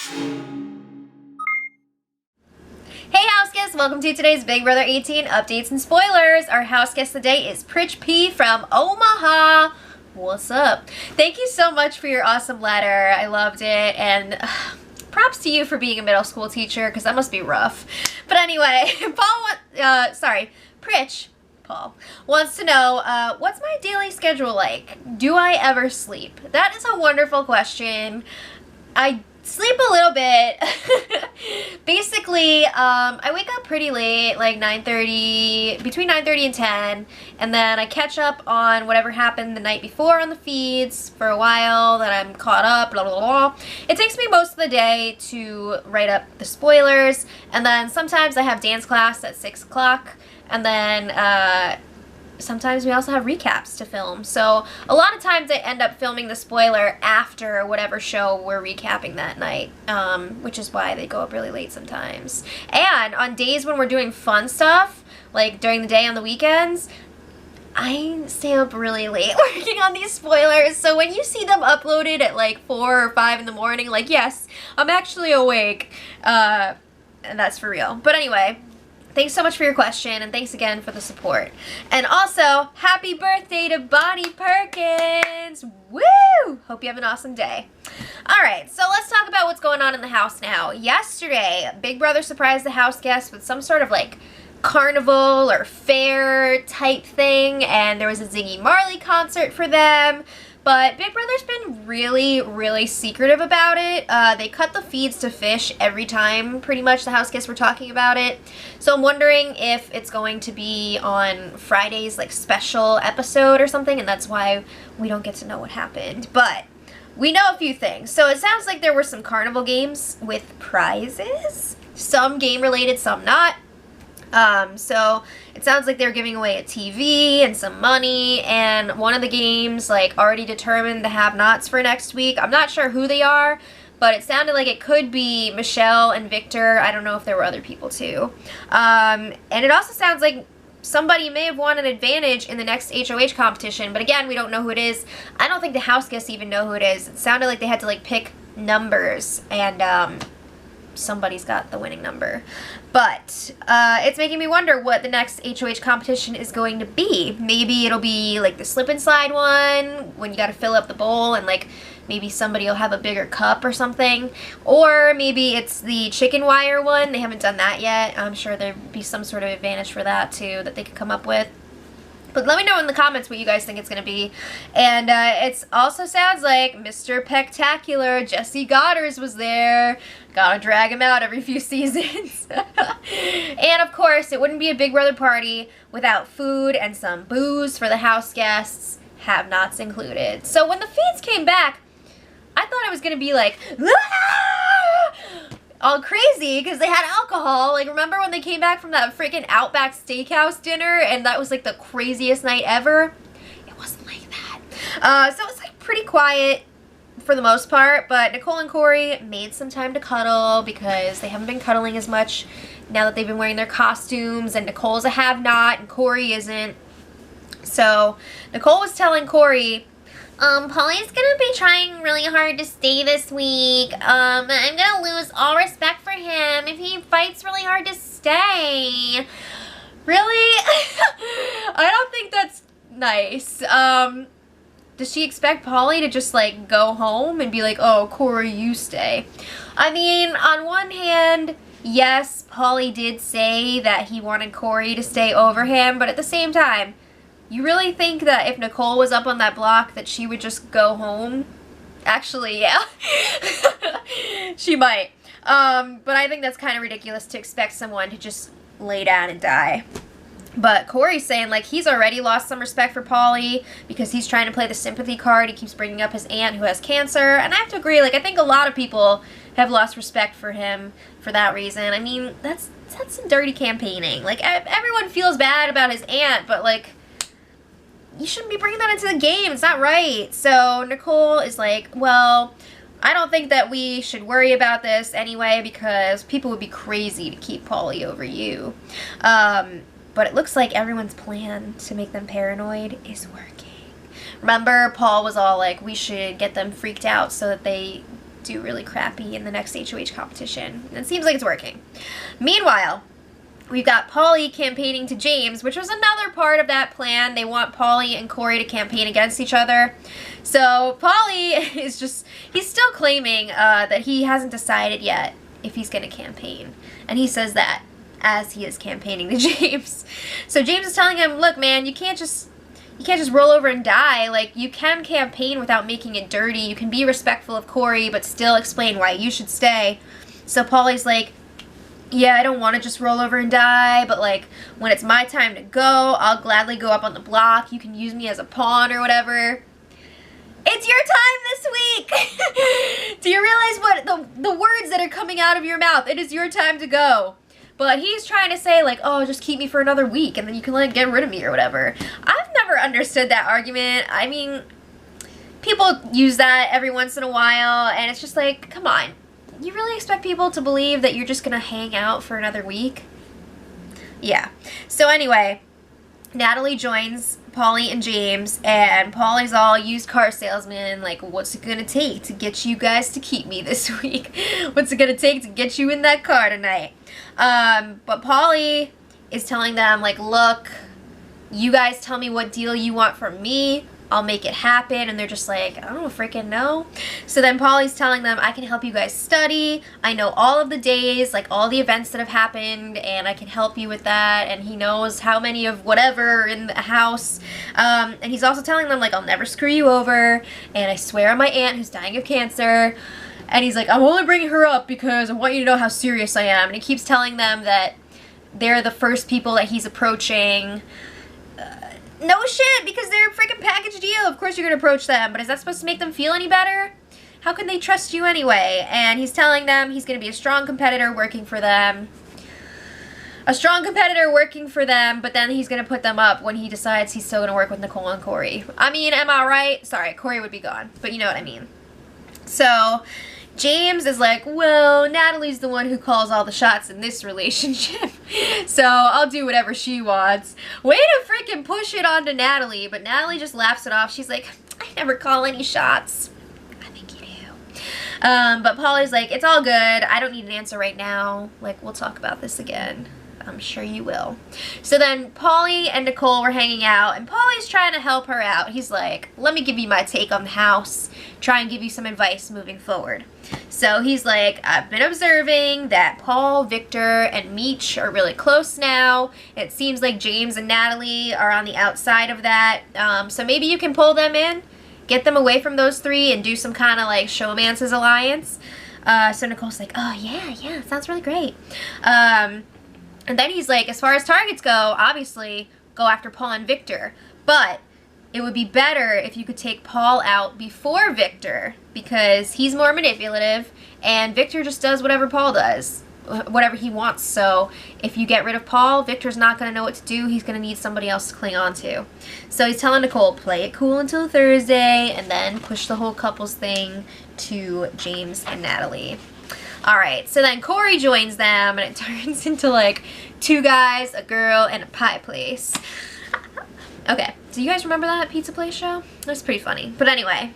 Hey house guests, welcome to today's Big Brother 18 updates and spoilers. Our house guest today is Pritch P from Omaha. What's up? Thank you so much for your awesome letter. I loved it, and props to you for being a middle school teacher, because that must be rough. But anyway, Pritch, Paul, wants to know, what's my daily schedule like? Do I ever sleep? That is a wonderful question. I sleep a little bit. Basically, I wake up pretty late, like 9:30, between 9:30 and 10, and then I catch up on whatever happened the night before on the feeds for a while, then I'm caught up, blah, blah, blah. It takes me most of the day to write up the spoilers, and then sometimes I have dance class at 6 o'clock, and then, sometimes we also have recaps to film. So a lot of times I end up filming the spoiler after whatever show we're recapping that night, which is why they go up really late sometimes. And on days when we're doing fun stuff, like during the day on the weekends, I stay up really late working on these spoilers. So when you see them uploaded at like 4 or 5 in the morning, like, yes, I'm actually awake. And that's for real. But anyway, thanks so much for your question, and thanks again for the support. And also, happy birthday to Bonnie Perkins! Woo! Hope you have an awesome day. Alright, so let's talk about what's going on in the house now. Yesterday, Big Brother surprised the house guests with some sort of like carnival or fair type thing, and there was a Ziggy Marley concert for them. But Big Brother's been really, really secretive about it. They cut the feeds to fish every time, pretty much, the house guests were talking about it. So I'm wondering if it's going to be on Friday's, like, special episode or something, and that's why we don't get to know what happened. But we know a few things. So it sounds like there were some carnival games with prizes. Some game-related, some not. So it sounds like they're giving away a TV and some money, and one of the games, like, already determined the have-nots for next week. I'm not sure who they are, but it sounded like it could be Michelle and Victor. I don't know if there were other people too. And it also sounds like somebody may have won an advantage in the next HOH competition, but again, we don't know who it is. I don't think the house guests even know who it is. It sounded like they had to, like, pick numbers, and, somebody's got the winning number. But it's making me wonder what the next HOH competition is going to be. Maybe it'll be like the slip and slide one, when you gotta fill up the bowl, and like maybe somebody will have a bigger cup or something. Or maybe it's the chicken wire one. They haven't done that yet. I'm sure there'd be some sort of advantage for that too that they could come up with. But let me know in the comments what you guys think it's going to be. And it also sounds like Mr. Pectacular, Jesse Goddard, was there. Gotta drag him out every few seasons. And of course, it wouldn't be a Big Brother party without food and some booze for the house guests, have-nots included. So when the feeds came back, I thought it was going to be like, all crazy because they had alcohol. Like, remember when they came back from that freaking Outback Steakhouse dinner and that was like the craziest night ever? It wasn't like that. So it was like pretty quiet for the most part, but Nicole and Corey made some time to cuddle because they haven't been cuddling as much now that they've been wearing their costumes, and Nicole's a have-not and Corey isn't. So Nicole was telling Corey, Polly's gonna be trying really hard to stay this week. I'm gonna lose all respect for him if he fights really hard to stay. Really? I don't think that's nice. Does she expect Polly to just, like, go home and be like, oh, Corey, you stay? I mean, on one hand, yes, Polly did say that he wanted Corey to stay over him, but at the same time, you really think that if Nicole was up on that block that she would just go home? Actually, yeah. She might. But I think that's kind of ridiculous to expect someone to just lay down and die. But Corey's saying, like, he's already lost some respect for Pauly because he's trying to play the sympathy card. He keeps bringing up his aunt who has cancer. And I have to agree, like, I think a lot of people have lost respect for him for that reason. I mean, that's some dirty campaigning. Like, everyone feels bad about his aunt, but, like, you shouldn't be bringing that into the game. It's not right. So Nicole is like, well, I don't think that we should worry about this anyway because people would be crazy to keep Pauly over you. But it looks like everyone's plan to make them paranoid is working. Remember, Paul was all like, we should get them freaked out so that they do really crappy in the next HOH competition. And it seems like it's working. Meanwhile, we've got Paulie campaigning to James, which was another part of that plan. They want Paulie and Corey to campaign against each other. So Paulie is just, he's still claiming that he hasn't decided yet if he's going to campaign. And he says that as he is campaigning to James. So James is telling him, look, man, you can't just roll over and die. Like, you can campaign without making it dirty. You can be respectful of Corey, but still explain why you should stay. So Paulie's like, yeah, I don't want to just roll over and die, but like, when it's my time to go, I'll gladly go up on the block. You can use me as a pawn or whatever. It's your time this week! Do you realize what the words that are coming out of your mouth? It is your time to go. But he's trying to say, like, oh, just keep me for another week, and then you can, like, get rid of me or whatever. I've never understood that argument. I mean, people use that every once in a while, and it's just like, come on. You really expect people to believe that you're just going to hang out for another week? Yeah. So anyway, Natalie joins Paulie and James, and Paulie's all used car salesman, like, what's it gonna take to get you guys to keep me this week? What's it gonna take to get you in that car tonight? But Paulie is telling them, like, look, you guys tell me what deal you want from me, I'll make it happen. And they're just like, I don't freaking know. So then Paulie's telling them, I can help you guys study. I know all of the days, like all the events that have happened, and I can help you with that. And he knows how many of whatever are in the house. And he's also telling them, like, I'll never screw you over. And I swear on my aunt who's dying of cancer. And he's like, I'm only bringing her up because I want you to know how serious I am. And he keeps telling them that they're the first people that he's approaching. No shit, because they're a freaking package deal. Of course you're going to approach them, but is that supposed to make them feel any better? How can they trust you anyway? And he's telling them he's going to be a strong competitor working for them. A strong competitor working for them, but then he's going to put them up when he decides he's still going to work with Nicole and Corey. I mean, am I right? Sorry, Corey would be gone, but you know what I mean. So James is like, well, Natalie's the one who calls all the shots in this relationship, so I'll do whatever she wants. Way to freaking push it onto Natalie, but Natalie just laughs it off. She's like, I never call any shots. I think you do. But Paulie's like, it's all good. I don't need an answer right now. Like, we'll talk about this again. I'm sure you will. So then Paulie and Nicole were hanging out, and Paulie's trying to help her out. He's like, let me give you my take on the house, try and give you some advice moving forward. So he's like, I've been observing that Paul, Victor, and Meech are really close now. It seems like James and Natalie are on the outside of that. So maybe you can pull them in, get them away from those three, and do some kind of like showmances alliance. So Nicole's like, oh yeah, sounds really great. And then he's like, as far as targets go, obviously, go after Paul and Victor. But it would be better if you could take Paul out before Victor, because he's more manipulative, and Victor just does whatever Paul does, whatever he wants. So if you get rid of Paul, Victor's not going to know what to do. He's going to need somebody else to cling on to. So he's telling Nicole, play it cool until Thursday, and then push the whole couples thing to James and Natalie. Alright, so then Corey joins them, and it turns into like 2 guys, a girl, and a pie place. Okay, do you guys remember that pizza place show? It was pretty funny. But anyway,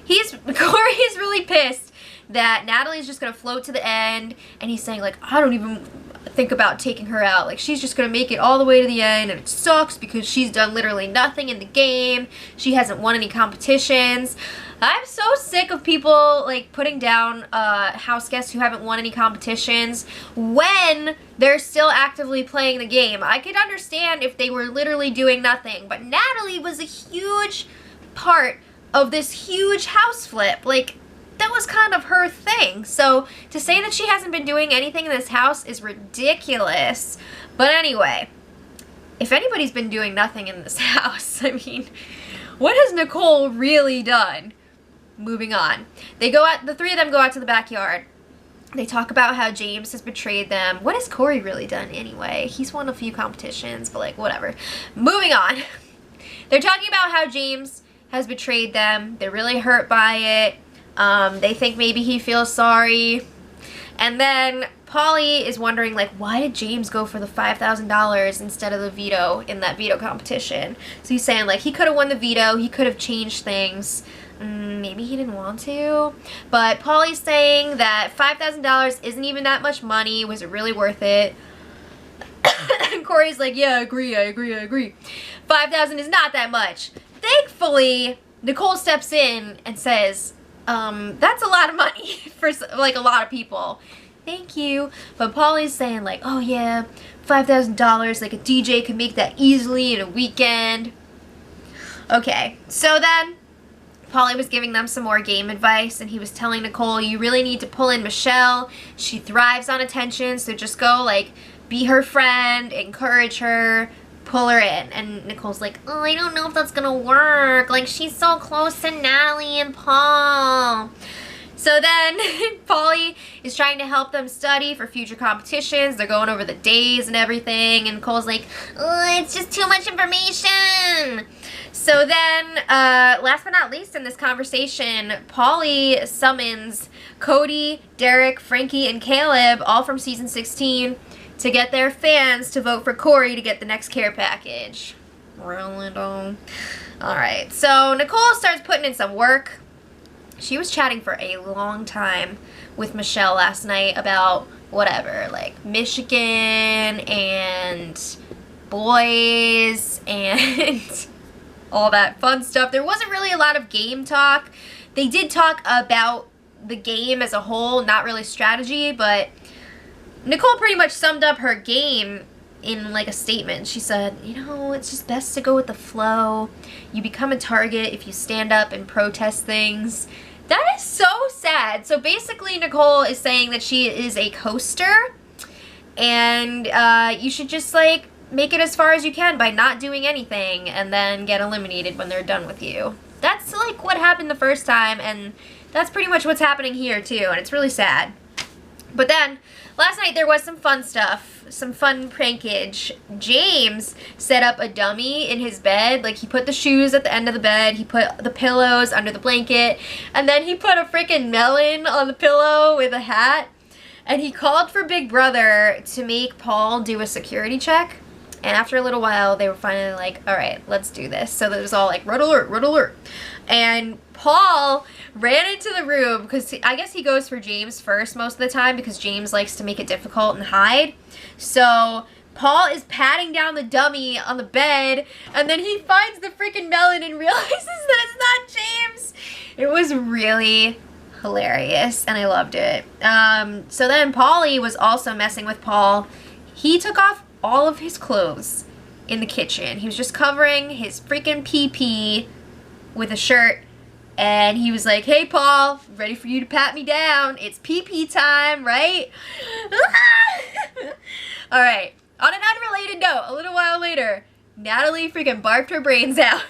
Corey's really pissed that Natalie's just gonna float to the end, and he's saying like, I don't even think about taking her out. Like, she's just gonna make it all the way to the end, and it sucks because she's done literally nothing in the game. She hasn't won any competitions. I'm so sick of people like putting down house guests who haven't won any competitions when they're still actively playing the game. I could understand if they were literally doing nothing, but Natalie was a huge part of this huge house flip. Like, that was kind of her thing. So to say that she hasn't been doing anything in this house is ridiculous. But anyway, if anybody's been doing nothing in this house, I mean, what has Nicole really done? Moving on. They go out, the 3 of them go out to the backyard. They talk about how James has betrayed them. What has Corey really done anyway? He's won a few competitions, but like, whatever. Moving on. They're talking about how James has betrayed them. They're really hurt by it. They think maybe he feels sorry. And then Paulie is wondering, like, why did James go for the $5,000 instead of the veto in that veto competition? So he's saying, like, he could have won the veto. He could have changed things. maybe he didn't want to. But Paulie's saying that $5,000 isn't even that much money. Was it really worth it? And Corey's like, yeah, I agree. 5,000 is not that much. Thankfully, Nicole steps in and says, that's a lot of money for like a lot of people. Thank you. But Paulie's saying like, oh yeah, $5,000, like a DJ could make that easily in a weekend. Okay, so then Paulie was giving them some more game advice, and he was telling Nicole, you really need to pull in Michelle. She thrives on attention, so just go like be her friend, encourage her, pull her in. And Nicole's like, oh, I don't know if that's gonna work. Like, she's so close to Natalie and Paul. So then Paulie is trying to help them study for future competitions. They're going over the days and everything. And Nicole's like, oh, it's just too much information. So then, last but not least in this conversation, Paulie summons Cody, Derek, Frankie, and Caleb, all from season 16, to get their fans to vote for Corey to get the next care package. Really don't. Alright, so Nicole starts putting in some work. She was chatting for a long time with Michelle last night about whatever, like Michigan and boys and all that fun stuff. There wasn't really a lot of game talk. They did talk about the game as a whole, not really strategy, but Nicole pretty much summed up her game in like a statement. She said, you know, it's just best to go with the flow. You become a target if you stand up and protest things. That is so sad. So basically Nicole is saying that she is a coaster, and you should just like make it as far as you can by not doing anything and then get eliminated when they're done with you. That's like what happened the first time, and that's pretty much what's happening here too, and it's really sad. But then last night there was some fun stuff, some fun prankage. James set up a dummy in his bed. Like, he put the shoes at the end of the bed, he put the pillows under the blanket, and then he put a freaking melon on the pillow with a hat. And he called for Big Brother to make Paul do a security check. And after a little while, they were finally like, all right, let's do this. So it was all like, red alert, red alert. And Paul ran into the room because I guess he goes for James first most of the time because James likes to make it difficult and hide. So Paul is patting down the dummy on the bed, and then he finds the freaking melon and realizes that it's not James. It was really hilarious, and I loved it. So then Paulie was also messing with Paul. He took off all of his clothes in the kitchen. He was just covering his freaking pee-pee with a shirt, and he was like, hey Paul, ready for you to pat me down. It's pee-pee time, right? Alright, on an unrelated note, a little while later, Natalie freaking barfed her brains out.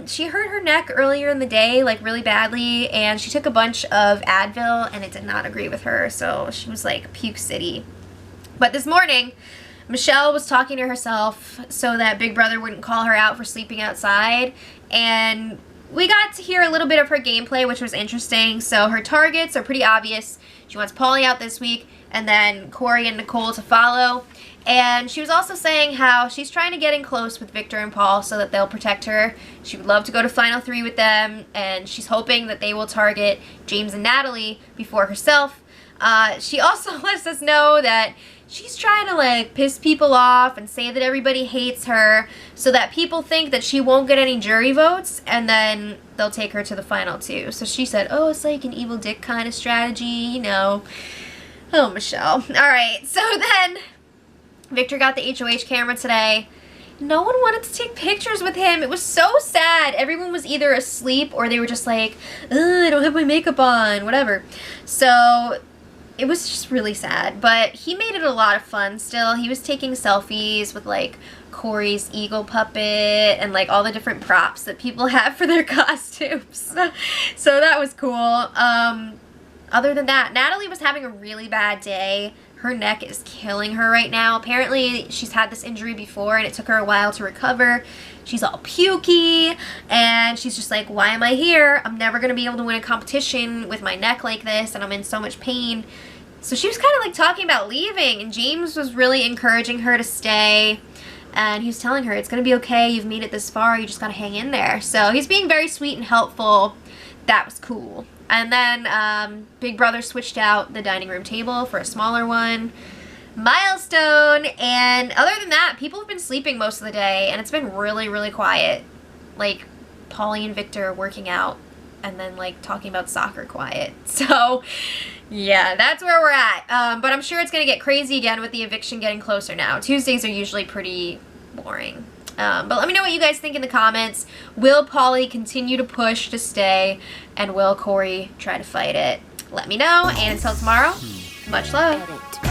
She hurt her neck earlier in the day, like really badly, and she took a bunch of Advil, and it did not agree with her, so she was like puke city. But this morning, Michelle was talking to herself so that Big Brother wouldn't call her out for sleeping outside, and we got to hear a little bit of her gameplay, which was interesting. So her targets are pretty obvious. She wants Paulie out this week, and then Corey and Nicole to follow. And she was also saying how she's trying to get in close with Victor and Paul so that they'll protect her. She would love to go to Final 3 with them, and she's hoping that they will target James and Natalie before herself. She also lets us know that she's trying to like piss people off and say that everybody hates her so that people think that she won't get any jury votes, and then they'll take her to the Final 2. So she said, oh, it's like an evil dick kind of strategy, you know. Oh, Michelle. Alright, so then Victor got the HOH camera today. No one wanted to take pictures with him. It was so sad. Everyone was either asleep or they were just like, I don't have my makeup on, whatever. So it was just really sad, but he made it a lot of fun still. He was taking selfies with like Corey's eagle puppet and like all the different props that people have for their costumes. So that was cool. Other than that, Natalie was having a really bad day. Her neck is killing her right now. Apparently she's had this injury before and it took her a while to recover. She's all pukey and she's just like, why am I here? I'm never gonna be able to win a competition with my neck like this, and I'm in so much pain. So she was kind of like talking about leaving, and James was really encouraging her to stay. And he's telling her, it's going to be okay. You've made it this far. You just got to hang in there. So he's being very sweet and helpful. That was cool. And then Big Brother switched out the dining room table for a smaller one. Milestone. And other than that, people have been sleeping most of the day. And it's been really, really quiet. Like, Polly and Victor working out. And then, like, talking about soccer quiet. So, yeah, that's where we're at. But I'm sure it's going to get crazy again with the eviction getting closer now. Tuesdays are usually pretty boring. But let me know what you guys think in the comments. Will Polly continue to push to stay? And will Corey try to fight it? Let me know. And until tomorrow, much love.